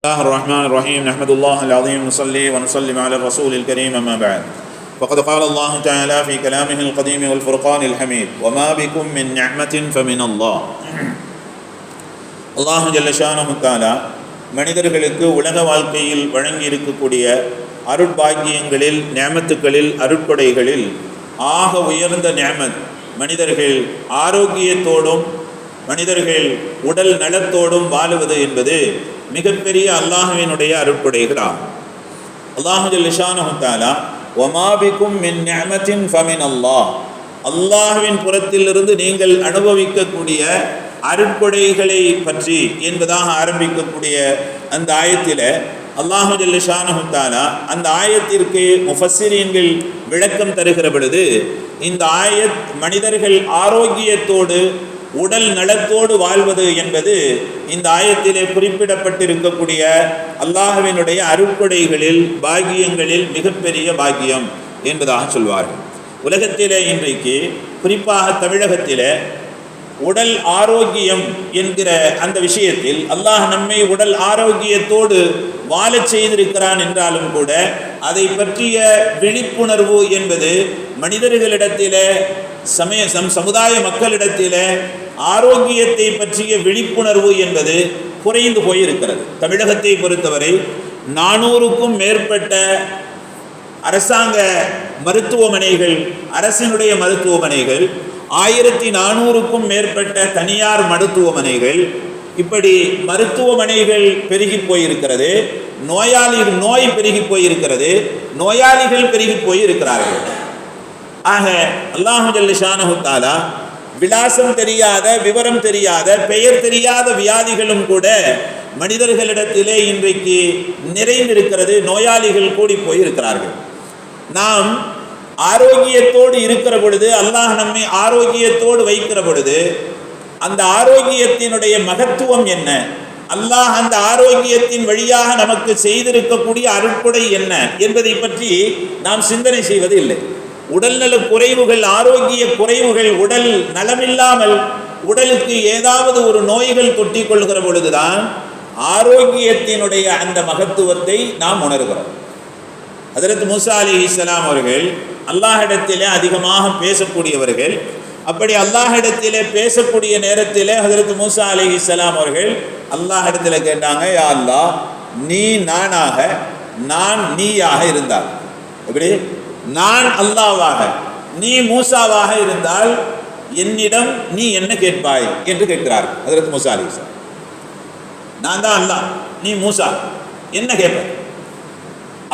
الله الرحمن الرحيم نحمد الله العظيم نصلي ونسلم على الرسول الكريم أما بعد فقد قال الله تعالى في كلامه القديم والفرقان الحميد وما بكم من نعمة فمن الله الله جل شانه تعالى மனிதர்களுக்கு உலக வாழ்க்கையில் வழங்கி இருக்கக்கூடிய அருட்பாக்கியங்களில் நியமத்துக்களில் அருட்கொடைகளில் ஆக உயர்ந்த நியமத் மனிதர்கள் ஆரோக்கியத்தோடும் மனிதர்கள் உடல் நலத்தோடும் வாழுவது என்பது மிகப்பெரிய அல்லாஹ்வினுடைய அருட்கொடைகளாகும். அல்லாஹு ஜல்ல ஷானஹு தஆலா வமா பிகும் மின் நிஅமத்தின் ஃபமின் அல்லாஹ், அல்லாஹ்வின் புறத்திலிருந்து நீங்கள் அனுபவிக்கக்கூடிய அருட்கொடைகளை பற்றி என்பதாக ஆரம்பிக்கக்கூடிய அந்த ஆயத்தில் அல்லாஹு ஜல்ல ஷானஹு தஆலா அந்த ஆயத்திற்கு முஃபஸ்ஸிரீன்கள் விளக்கம் தருகிற பொழுது இந்த ஆயத் மனிதர்கள் ஆரோக்கியத்தோடு உடல் நலத்தோடு வாழ்வது என்பது இந்த ஆயத்திலே குறிப்பிடப்பட்டிருக்கக்கூடிய அல்லாஹ்வினுடைய அருட்கொடைகளில் பாக்கியங்களில் மிகப்பெரிய பாக்கியம் என்பதாக சொல்வார்கள். உலகத்திலே இன்றைக்கு குறிப்பாக தமிழகத்திலே உடல் ஆரோக்கியம் என்கிற அந்த விஷயத்தில் அல்லாஹ் நம்மை உடல் ஆரோக்கியத்தோடு வாழச் செய்திருக்கிறான் என்றாலும் கூட அதை பற்றிய விழிப்புணர்வு என்பது மனிதர்களிடத்திலே சமுதாய மக்களிடத்திலே ஆரோக்கியத்தை பற்றிய விழிப்புணர்வு என்பது குறைந்து போயிருக்கிறது. தமிழகத்தை பொறுத்தவரை 400க்கும் மேற்பட்ட அரசாங்க மருத்துவமனைகள், அரசினுடைய மருத்துவமனைகள், 1400க்கும் மேற்பட்ட தனியார் மருத்துவமனைகள், இப்படி மருத்துவமனைகள் பெருகி போயிருக்கிறது. நோய் பெருகி போயிருக்கிறது, நோயாளிகள் பெருகி போயிருக்கிறார்கள். ஆக அல்லாஹு ஜல்ல ஷானஹு தஆலா விலாசம் தெரியாத, விவரம் தெரியாத, பெயர் தெரியாத வியாதிகளும் கூட மனிதர்களிடத்திலே இன்றைக்கு நிறைந்திருக்கிறது. நோயாளிகள் கூடி போயிருக்கிறார்கள். நாம் ஆரோக்கியத்தோடு இருக்கிற பொழுது, அல்லாஹ் நம்மை ஆரோக்கியத்தோடு வைக்கிற பொழுது அந்த ஆரோக்கியத்தினுடைய மகத்துவம் என்ன, அல்லாஹ் அந்த ஆரோக்கியத்தின் வழியாக நமக்கு செய்திருக்கக்கூடிய அருட்கொடை என்ன என்பதை பற்றி நாம் சிந்தனை செய்வது இல்லை. உடல்நல குறைவுகள், ஆரோக்கிய குறைவுகள், உடல் நலமில்லாமல் உடலுக்கு ஏதாவது ஒரு நோய்கள் தொட்டிக் கொள்கிற பொழுதுதான் ஆரோக்கியத்தினுடைய அந்த மகத்துவத்தை நாம் உணர்கிறோம். ஹஜ்ரத் மூசா அலைஹிஸ்ஸலாம் அவர்கள் அல்லாஹ்விடத்திலே அதிகமாக பேசக்கூடியவர்கள். அப்படி அல்லாஹ்விடத்திலே பேசக்கூடிய நேரத்திலே ஹஜ்ரத் மூசா அலைஹிஸ்ஸலாம் அவர்கள் அல்லாஹ்விடத்திலே கேட்டாங்க, யா அல்லாஹ், நீ நானாக, நான் நீயாக இருந்தால், எப்படி நான் அல்லாஹ்வாக நீ மூசாவாக இருந்தால் என்னிடம் நீ என்ன கேட்பாய் என்று கேட்கிறார் ஹஜ்ரத் மூசா அலைஹிஸ்ஸலாம். நான் தான் அல்லாஹ், நீ மூசா, என்ன கேட்பாய்?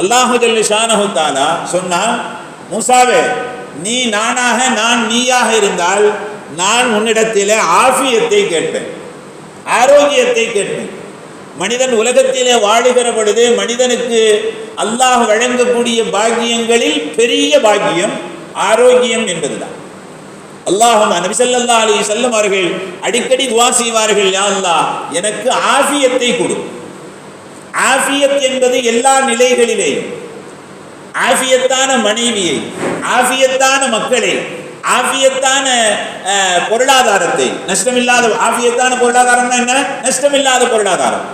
அல்லாஹு ஜல்ல ஷானஹு தஆலா சொன்னான், மூசாவே, நீ நானாக, நான் நீயாக இருந்தால் நான் உன்னிடத்திலே ஆஃபியத்தை கேட்பேன், ஆரோக்கியத்தை கேட்பேன். மனிதன் உலகத்திலே வாழுகிற பொழுது மனிதனுக்கு அல்லாஹ் வழங்கக்கூடிய பாக்கியங்களில் பெரிய பாக்கியம் ஆரோக்கியம் என்பதுதான். நபி ஸல்லல்லாஹு அலைஹி வஸல்லம் அவர்கள் அடிக்கடி துஆ செய்வார்கள், யா அல்லாஹ், எனக்கு ஆஃபியத்தை கொடு. ஆஃபியத் என்பது எல்லா நிலைகளிலேயும், ஆஃபியத்தான மனைவியை, ஆஃபியத்தான மக்களை, ஆஃபியத்தான பொருளாதாரத்தை, நஷ்டமில்லாத ஆஃபியத்தான பொருளாதாரம்னா என்ன? நஷ்டமில்லாத பொருளாதாரம்.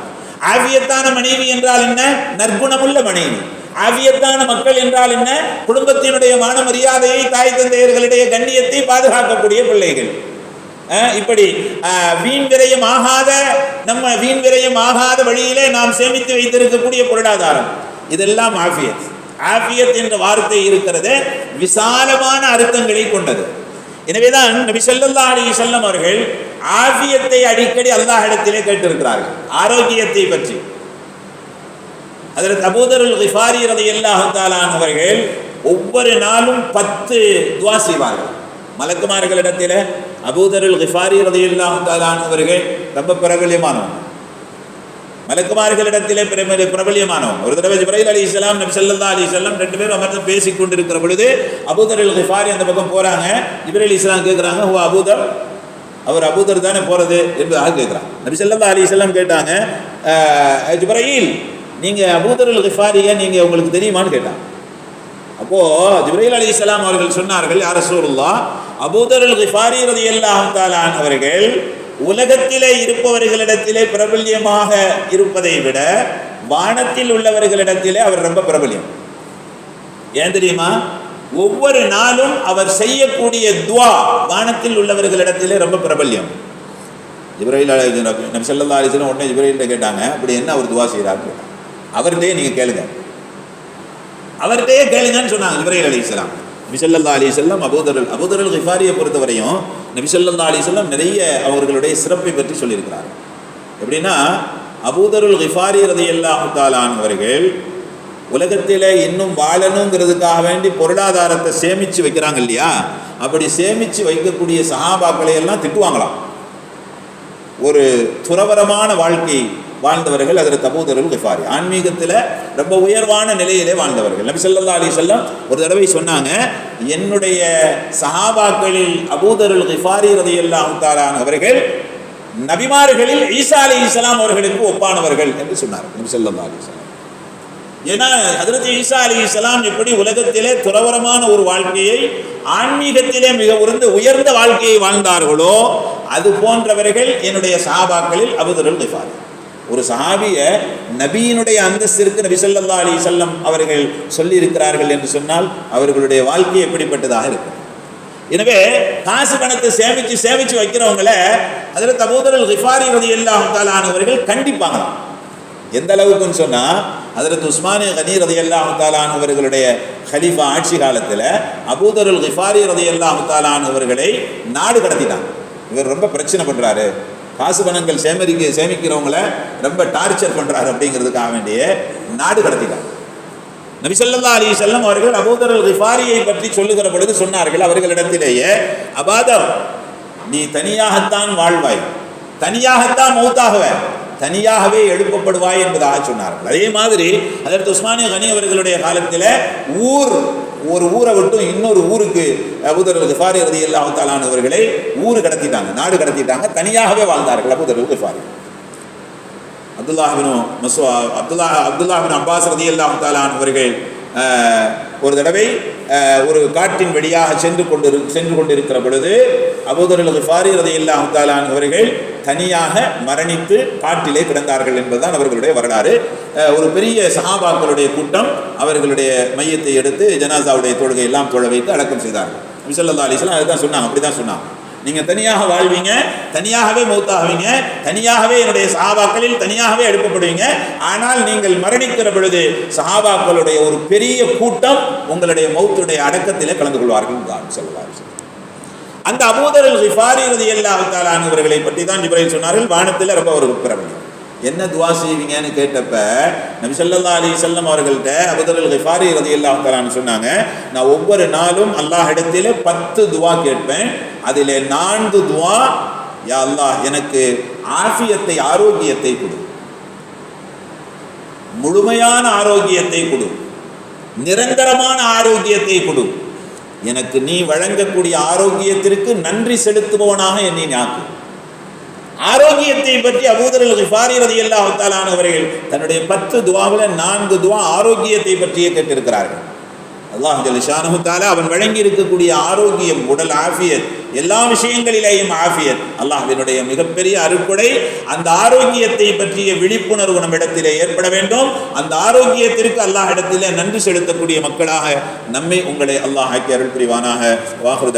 ஆஃபியத்தான மனைவி என்றால் என்ன? நற்குணமுள்ள மனைவி. ஆஃபியத்தான மக்கள் என்றால் என்ன? குடும்பத்தினுடைய மான மரியாதையை, தாய் தந்தையர்களுடைய கண்ணியத்தை பாதுகாக்கக்கூடிய பிள்ளைகள். இப்படி வீண் விரயம் ஆகாத வழியிலே நாம் சேமித்து வைத்திருக்கக்கூடிய பொருளாதாரம், இதெல்லாம் ஆஃபியத். ஆஃபியத் என்ற வார்த்தை இருக்கிறது விசாலமான அர்த்தங்களை கொண்டது. எனவேதான் நபி ஸல்லல்லாஹு அலைஹி வஸல்லம் அவர்கள் ஆஃபியத்தை அடிக்கடி அல்லாஹ்விடத்திலே கேட்டிருக்கிறார்கள், ஆரோக்கியத்தை பற்றி. ஹஜ்ரத் அபூ தர் அல்-கிஃபாரி ரலியல்லாஹு தஆலா அவர்கள் ஒவ்வொரு நாளும் 10 துஆ செய்வார்கள் மலக்குமார்களிடத்தில். அபூ தர் அல்-கிஃபாரி ரலியல்லாஹு தஆலா அவர்கள் ரொம்ப பிரபல்யமானவங்க, மலக்குமார்களிடத்திலே பிரபல்யமானவங்க. ஒரு தடவை ஜிப்ரீல் அலைஹிஸ்ஸலாம் நபி ஸல்லல்லாஹு அலைஹி வஸல்லம் 2 பேரும் அமர்ந்து பேசிக் கொண்டிருக்கிற பொழுது அபூ தர் அல்-கிஃபாரி அந்த பக்கம் போறாங்க. ஜிப்ரீல் அலைஹிஸ்ஸலாம் கேட்குறாங்க, ஓ அபூ தர், அவர் அபூ தர் தானே போறது என்பதாக கேட்குறாங்க. நபி ஸல்லல்லாஹு அலைஹி வஸல்லம் கேட்டாங்க, ஜிப்ரீல், நீங்க அபூ தர் அல்-கிஃபாரியை நீங்க உங்களுக்கு தெரியுமான்னு கேட்டாங்க. அப்போ ஜிப்ரீல் அலைஹிஸ்ஸலாம் அவர்கள் சொன்னார்கள், யா ரசூலுல்லாஹ், அபூ தர் அல்-கிஃபாரி ரலியல்லாஹு தஆலா அவர்கள் உலகத்திலே இருப்பவர்களிடத்திலே பிரபல்யமாக இருப்பதை விட வானத்தில் உள்ளவர்களிடத்திலே அவர் ரொம்ப பிரபல்யம். ஏன் தெரியுமா? ஒவ்வொரு நாளும் அவர் செய்யக்கூடிய துவா வானத்தில் உள்ளவர்களிடத்திலே ரொம்ப பிரபல்யம். ஜிப்ரீல் நபி ஸல்லல்லாஹு அலைஹி வஸல்லம் உடனே ஜிப்ரீல்கிட்ட கேட்டாங்க, அப்படி என்ன அவர் துவா செய்கிறாரு? அவர்கிட்டயே நீங்கள் கேளுங்க, அவர்கிட்டயே கேளுங்கன்னு சொன்னாங்க ஜிப்ரீல் அலைஹிஸ்ஸலாம். நபி ஸல்லல்லாஹு அலைஹி வஸல்லம் அபூதர் அல் கிஃபாரியை பொறுத்தவரையும் நபி ஸல்லல்லாஹு அலைஹி வஸல்லம் நிறைய அவர்களுடைய சிறப்பை பற்றி சொல்லியிருக்கிறார். எப்படின்னா, அபூதர் அல் கிஃபாரி ரலியல்லாஹு தஆலா அவர்கள் உலகத்தில் இன்னும் வாழணுங்கிறதுக்காக வேண்டி பொருளாதாரத்தை சேமித்து வைக்கிறாங்க இல்லையா, அப்படி சேமித்து வைக்கக்கூடிய சஹாபாக்களை எல்லாம் திட்டுவாங்களாம். ஒரு துறவரமான வாழ்க்கை வாழ்ந்தவர்கள் அதில் அபூதர் அல் கிஃபாரி, ஆன்மீகத்தில் ரொம்ப உயர்வான நிலையிலே வாழ்ந்தவர்கள். நபி ஸல்லல்லாஹு அலைஹி வஸல்லம் ஒரு தடவை சொன்னாங்க, என்னுடைய சஹாபாக்களில் அபூதர் அல் கிஃபாரி ரலியல்லாஹு தஆலா அவர்கள் நபிமார்களில் ஈசா அலைஹிஸ்ஸலாம் அவர்களுக்கு ஒப்பானவர்கள் என்று சொன்னார் நபி ஸல்லல்லாஹு அலைஹி வஸல்லம். ஏன்னா ஹஜ்ரத் ஈசா அலைஹிஸ்ஸலாம் எப்படி உலகத்திலே துறவரமான ஒரு வாழ்க்கையை, ஆன்மீகத்திலே மிக உயர்ந்த வாழ்க்கையை வாழ்ந்தார்களோ அது போன்றவர்கள் என்னுடைய சஹாபாக்களில் அபூதர் அல் கிஃபாரி. ஒரு சஹாபிய நபியினுடைய அந்தஸ்திற்கு நபி ஸல்லல்லாஹு அலைஹி வஸல்லம் அவர்கள் சொல்லியிருக்கிறார்கள் என்று சொன்னால் அவர்களுடைய வாழ்க்கை எப்படிப்பட்டதாக இருக்கும். எனவே காசு பணத்தை சேமிச்சு வைக்கிறவங்கள ஹஜ்ரத் அபூதர் அல் கிஃபாரி ரலியல்லாஹு தஆலா அவர்கள் கண்டிப்பாங்களாம். எந்த அளவுக்குன்னு சொன்னால், ஹஜ்ரத் உஸ்மான் கனி ரலியல்லாஹு தஆலா அவர்களுடைய ஹலீஃபா ஆட்சி காலத்தில் அபூதர் அல் கிஃபாரி ரலியல்லாஹு தஆலா அவர்களை நாடு கடத்திட்டாங்க. இவர் ரொம்ப பிரச்சனை பண்ணுறாரு, காசு பணங்கள் சேமிக்கிறவங்கள ரொம்ப டார்ச்சர் பண்ணுறாரு அப்படிங்கிறதுக்காக வேண்டிய நாடு கடத்திட்டாங்க. நபி ஸல்லல்லாஹு அலைஹி வஸல்லம் அவர்கள் அபூதர் அல் கிஃபாரியை பற்றி சொல்லுகிற பொழுது சொன்னார்கள் அவர்களிடத்திலேயே, அபாதர், நீ தனியாகத்தான் வாழ்வாய், தனியாகத்தான் மௌத்தாகுவாய், தனியாகவே எழுப்பப்படுவாய் என்பதாக சொன்னார்கள். அதே மாதிரி ஹஜ்ரத் உஸ்மான் கனி அவர்களுடைய காலத்தில் ஒரு ஊரை விட்டு இன்னொரு ஊருக்கு அபூதர் அல் கிஃபாரி ரலியல்லாஹு தஆலா அவர்களை ஊர் கடத்திட்டாங்க, நாடு கடத்திட்டாங்க, தனியாகவே வாழ்ந்தார்கள் அபூதர் அல் கிஃபாரி. அப்துல்லாஹ் பின் அப்பாஸ் ரலியல்லாஹு தஆலா அவர்கள் ஒரு தடவை ஒரு காட்டின் வழியாக சென்று கொண்டிருக்கிற பொழுது அபூதர் அல் கிஃபாரி ரலியல்லாஹு தஆலா அவர்கள் தனியாக மரணித்து காட்டிலே கிடந்தார்கள் என்பதுதான் அவர்களுடைய வரலாறு. ஒரு பெரிய சஹாபாக்களுடைய கூட்டம் அவர்களுடைய மையத்தை எடுத்து ஜனாசாவுடைய தொழுகை எல்லாம் தொழ வைத்து அடக்கம் செய்தார்கள். நபி ஸல்லல்லாஹு அலைஹி வஸல்லம் அதுதான் சொன்னாங்க, அப்படிதான் சொன்னாங்க, நீங்கள் தனியாக வாழ்வீங்க, தனியாகவே மௌத்தாகுவீங்க, தனியாகவே என்னுடைய சஹாபாக்களில் தனியாகவே எழுப்பப்படுவீங்க. ஆனால் நீங்கள் மரணிக்கிற பொழுது சஹாபாக்களுடைய ஒரு பெரிய கூட்டம் உங்களுடைய மௌத்துடைய அடக்கத்திலே கலந்து கொள்வார்கள். அந்த அபூதர் அல் கிஃபாரி ரலியல்லாஹு தஆலா அவர்களை பற்றி தான் ஜிப்ரீல் சொன்னார்கள், வானத்தில் ரொம்ப ஒரு பிரபலம். என்ன துவா செய்வீங்கன்னு கேட்டப்ப நபி ஸல்லல்லாஹு அலைஹி வஸல்லம் அவர்கள்ட்ட அபூதர் அல் கிஃபாரி ரலியல்லாஹு தஆலா சொன்னாங்க, நான் ஒவ்வொரு நாளும் அல்லாஹ் இடத்திலே 10 துவா கேட்பேன். அதிலே 4 துவா, யா அல்லாஹ் எனக்கு ஆஃபியத்தை, ஆரோக்கியத்தை கொடு, முழுமையான ஆரோக்கியத்தை கொடு, நிரந்தரமான ஆரோக்கியத்தை கொடு, எனக்கு நீ வழங்கக்கூடிய ஆரோக்கியத்திற்கு நன்றி செலுத்துபவனாக என்னை ஆக்கு. ஆரோக்கியத்தை பற்றி அபூதர் அல் கிஃபாரி ரலியல்லாஹு தஆலா அவர்கள் தன்னுடைய 10 துவாவில் 4 துவா ஆரோக்கியத்தை பற்றியே கேட்டிருக்கிறார்கள். அல்லாஹ் ஜல்ல ஷானஹு தஆலா அவன் வழங்கி இருக்கக்கூடிய ஆரோக்கியம், உடல் ஆஃபியத், எல்லா விஷயங்களிலேயும் ஆஃபியத் அல்லாஹ்வினுடைய மிகப்பெரிய அருட்கொடை. அந்த ஆரோக்கியத்தை பற்றிய விழிப்புணர்வு நம்மிடத்திலே ஏற்பட வேண்டும். அந்த ஆரோக்கியத்திற்கு அல்லாஹ் இடத்திலே நன்றி செலுத்தக்கூடிய மக்களாக நம்மை உங்களை அல்லாஹ் ஆக்கி அருள் புரிவானாக. வாஹ்ரு